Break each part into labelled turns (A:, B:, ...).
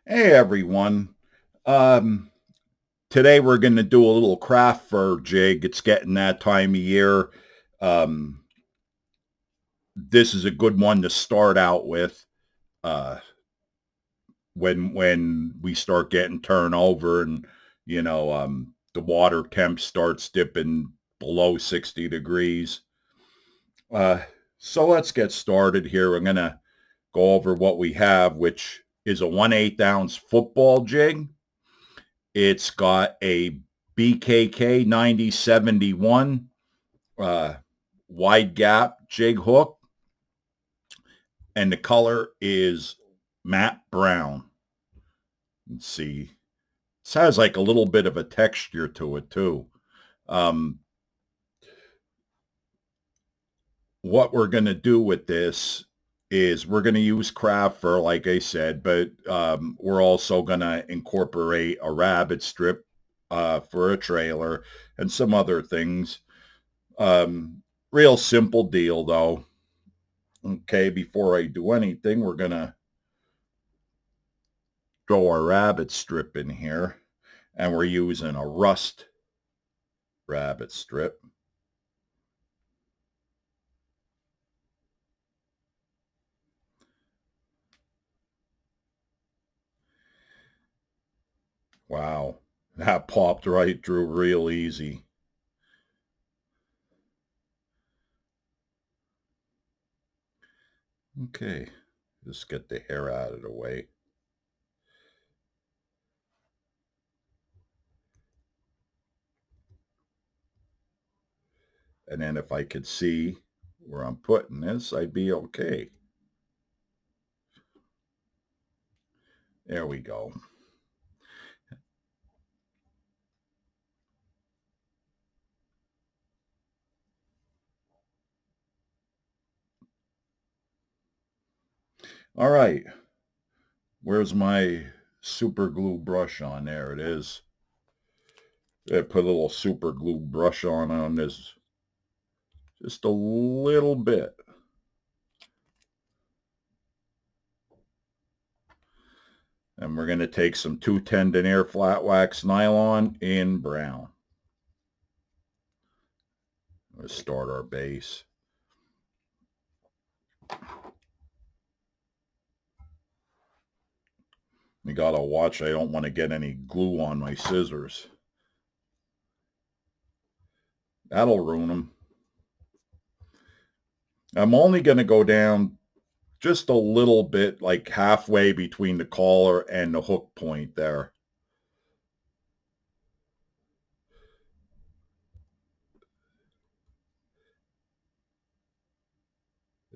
A: Hey everyone. Um, Today we're going to do a little craft fur jig. It's getting that time of year. Um, this is a good one to start out with uh, when we start getting turned over and the water temp starts dipping below 60 degrees. Uh, so let's get started here. I'm going to go over what we have, which is a 1/8 ounce football jig. It's got a BKK 9071 uh, wide gap jig hook, and the color is matte brown. Let's see. This has like a little bit of a texture to it too. Um, what we're going to do with this is we're going to use craft fur, like I said, but we're also going to incorporate a rabbit strip for a trailer and some other things. Real simple deal though. Okay, before I do anything, we're gonna throw our rabbit strip in here, and we're using a rust rabbit strip. Wow, that popped right through real easy. Okay, just get the hair out of the way. And then if I could see where I'm putting this, I'd be okay. There we go. All right, where's my super glue brush on? There it is. I put a little super glue brush on this, just a little bit. And we're going to take some 210 denier flat wax nylon in brown. Let's start our base. You gotta watch, I don't want to get any glue on my scissors. That'll ruin them. I'm only going to go down just a little bit, like halfway between the collar and the hook point there.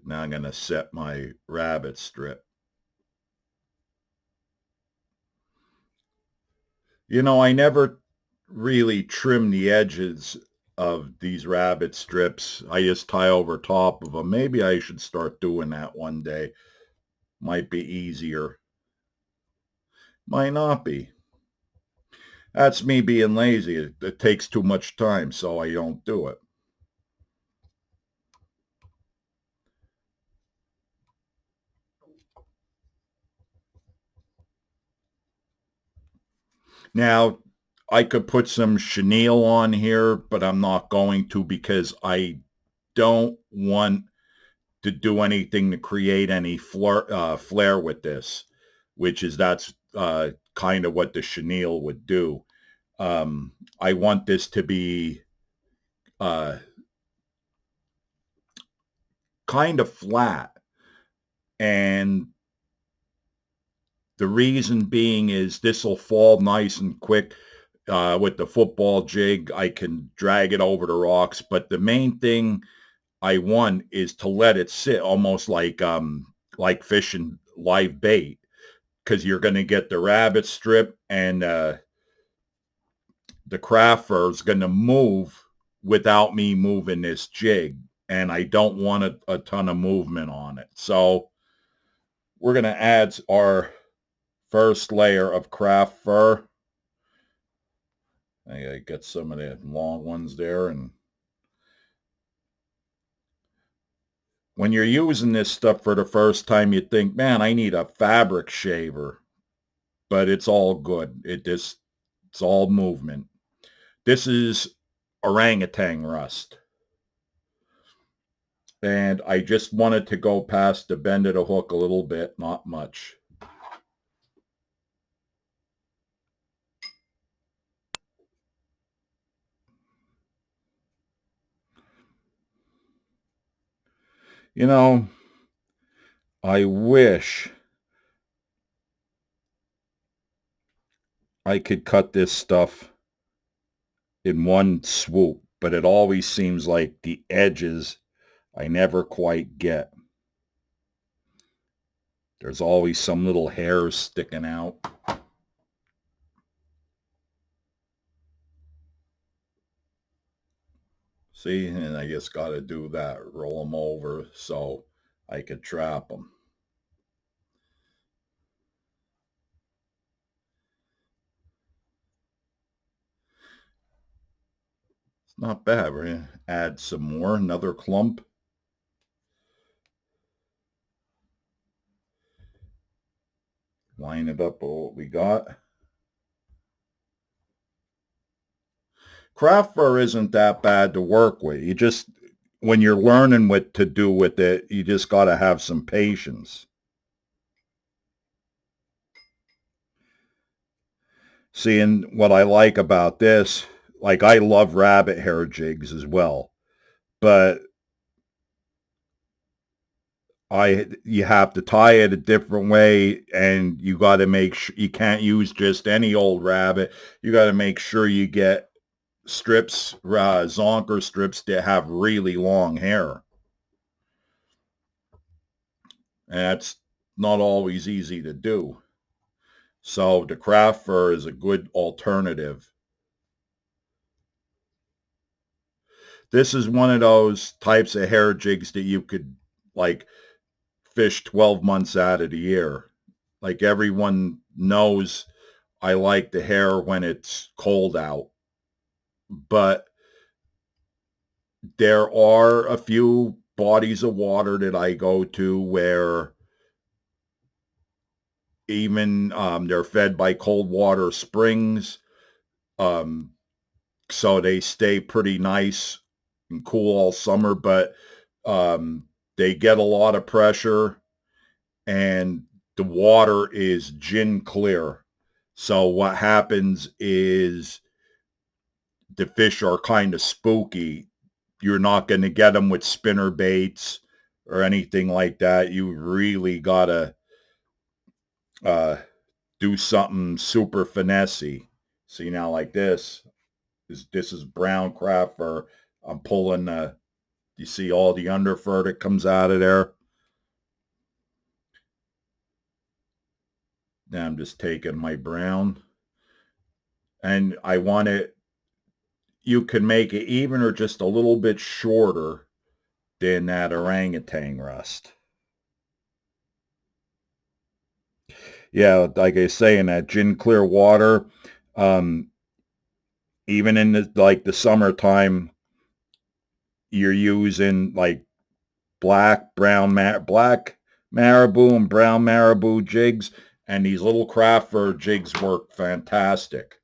A: Now I'm going to set my rabbit strip. I never really trim the edges of these rabbit strips. I just tie over top of them. Maybe I should start doing that one day. Might be easier. Might not be. That's me being lazy. It takes too much time, so I don't do it. Now, I could put some chenille on here, but I'm not going to because I don't want to do anything to create any flare with this, that's kind of what the chenille would do. I want this to be uh, kind of flat, and the reason being is this will fall nice and quick. With the football jig, I can drag it over the rocks, but the main thing I want is to let it sit almost like fishing live bait, because you're going to get the rabbit strip and the craft fur is going to move without me moving this jig, and I don't want a ton of movement on it. So we're going to add our first layer of craft fur. I got some of the long ones there, and when you're using this stuff for the first time, you think, man, I need a fabric shaver. but it's all good. It's all movement. This is orangutan rust. And I just wanted to go past the bend of the hook a little bit, not much. You know, I wish I could cut this stuff in one swoop, but it always seems like the edges I never quite get. There's always some little hairs sticking out. See, and I just got to do that, roll them over so I could trap them. It's not bad. We're going to add some more, another clump. Line it up with what we got. Craft fur isn't that bad to work with. You just, when you're learning what to do with it, you just got to have some patience. See, and what I like about this, like I love rabbit hair jigs as well, but you have to tie it a different way, and you got to make sure you can't use just any old rabbit. You got to make sure you get strips, zonker strips that have really long hair, and that's not always easy to do. So the craft fur is a good alternative. This is one of those types of hair jigs that you could like fish 12 months out of the year. Like everyone knows I like the hair when it's cold out, but there are a few bodies of water that I go to where even they're fed by cold water springs. Um, so they stay pretty nice and cool all summer, but they get a lot of pressure and the water is gin clear. So what happens is the fish are kind of spooky. You're not going to get them with spinner baits or anything like that. You really got to uh, do something super finessey. See now like this is brown craft fur. I'm pulling you see all the under fur that comes out of there. Now I'm just taking my brown and I want it, you can make it even or just a little bit shorter than that orangutan rust. Yeah, like I say, in that gin clear water, um, even in the summertime, you're using like black marabou and brown marabou jigs, and these little craft fur jigs work fantastic.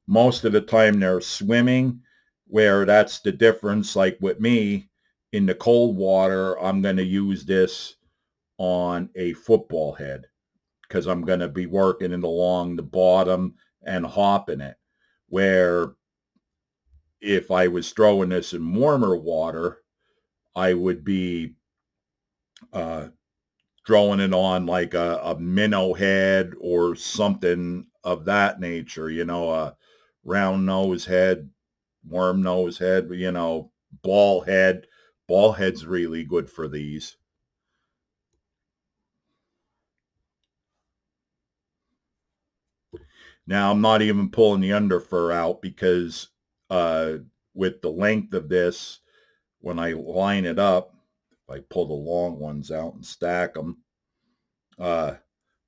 A: Most of the time they're swimming, where that's the difference. Like with me, in the cold water, I'm going to use this on a football head because I'm going to be working it along the bottom and hopping it. Where if I was throwing this in warmer water, I would be uh, throwing it on like a minnow head or something of that nature, a round nose head, worm nose head, ball head. Ball head's really good for these. Now I'm not even pulling the under fur out because uh, with the length of this, when I line it up, if I pull the long ones out and stack them, uh,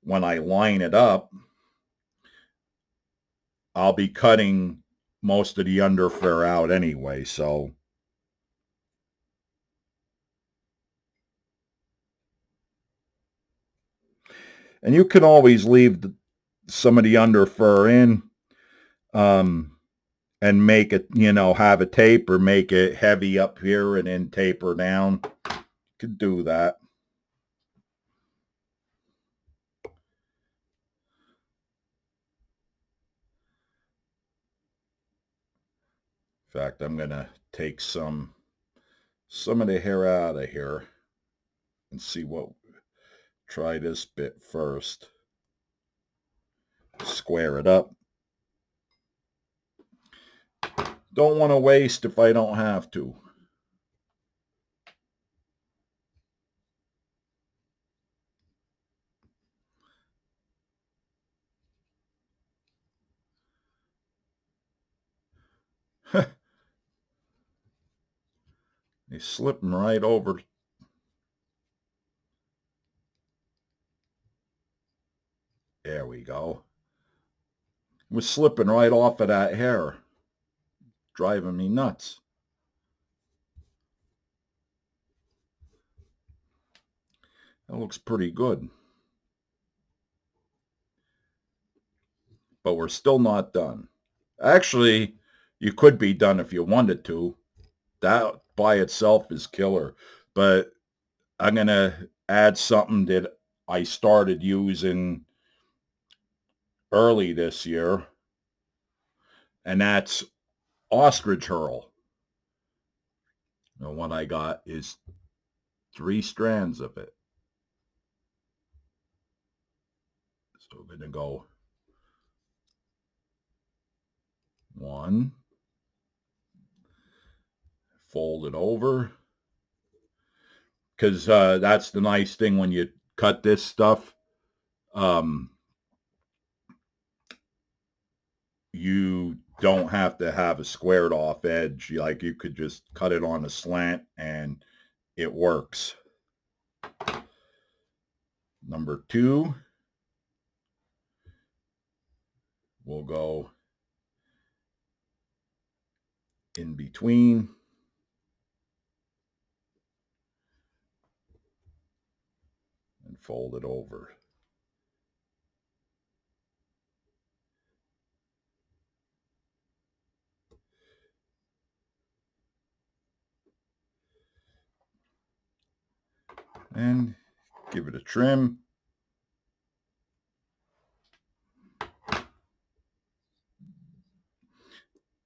A: when I line it up, I'll be cutting most of the under fur out anyway. So, and you can always leave some of the under fur in, um, and make it, have a taper, make it heavy up here and then taper down. Could do that. In fact, I'm going to take some of the hair out of here and see what, try this bit first. Square it up. Don't want to waste if I don't have to. They slip them right over. There we go. It was slipping right off of that hair. Driving me nuts. That looks pretty good. But we're still not done. Actually, you could be done if you wanted to. That by itself is killer. But I'm going to add something that I started using early this year, and that's ostrich herl. And what I got is 3 strands of it. So we're going to go 1, fold it over, because that's the nice thing when you cut this stuff. You don't have to have a squared off edge. Like, you could just cut it on a slant and it works. Number 2, we'll go in between. And fold it over. And give it a trim.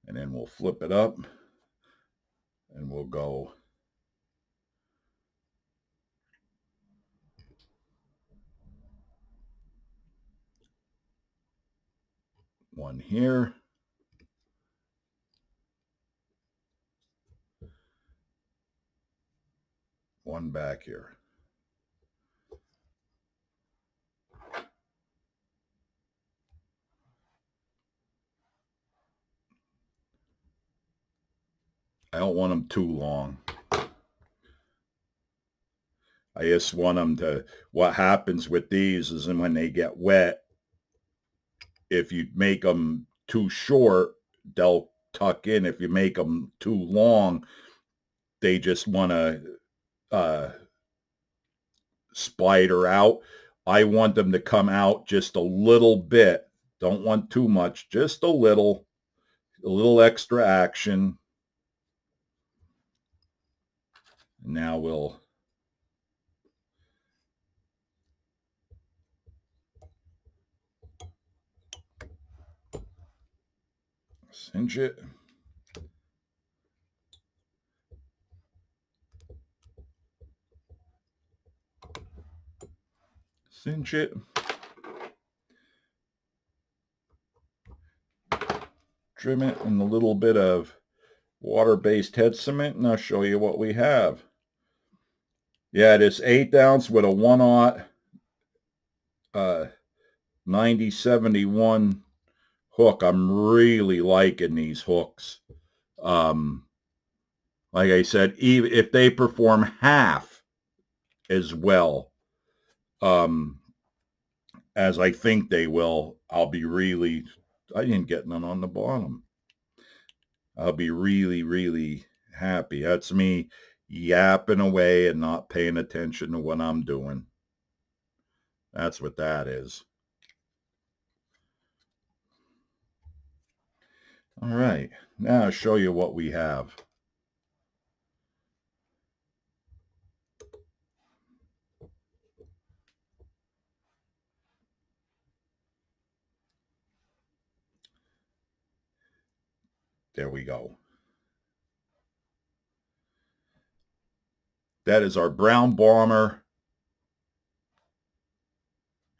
A: And then we'll flip it up and we'll go one here. One back here. I don't want them too long. I just want them to, what happens with these is when they get wet, if you make them too short, they'll tuck in. If you make them too long, they just want to spider out. I want them to come out just a little bit. Don't want too much, just a little extra action. Now we'll cinch it. Cinch it. Trim it in a little bit of water-based head cement, and I'll show you what we have. Yeah, this 1/8 ounce with a 1/0 9071 hook. I'm really liking these hooks. Like I said, even if they perform half as well as I think they will, I'll be really, I didn't get none on the bottom. I'll be really, really happy. That's me yapping away and not paying attention to what I'm doing. That's what that is. All right, now I'll show you what we have. There we go. That is our brown bomber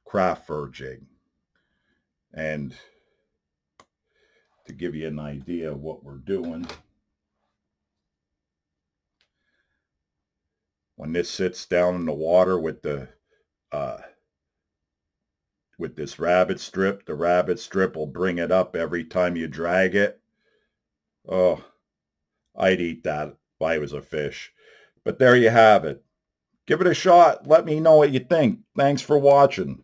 A: craft fur jig. And to give you an idea of what we're doing, when this sits down in the water uh, with this rabbit strip, the rabbit strip will bring it up every time you drag it. Oh, I'd eat that if I was a fish. But there you have it. Give it a shot. Let me know what you think. Thanks for watching.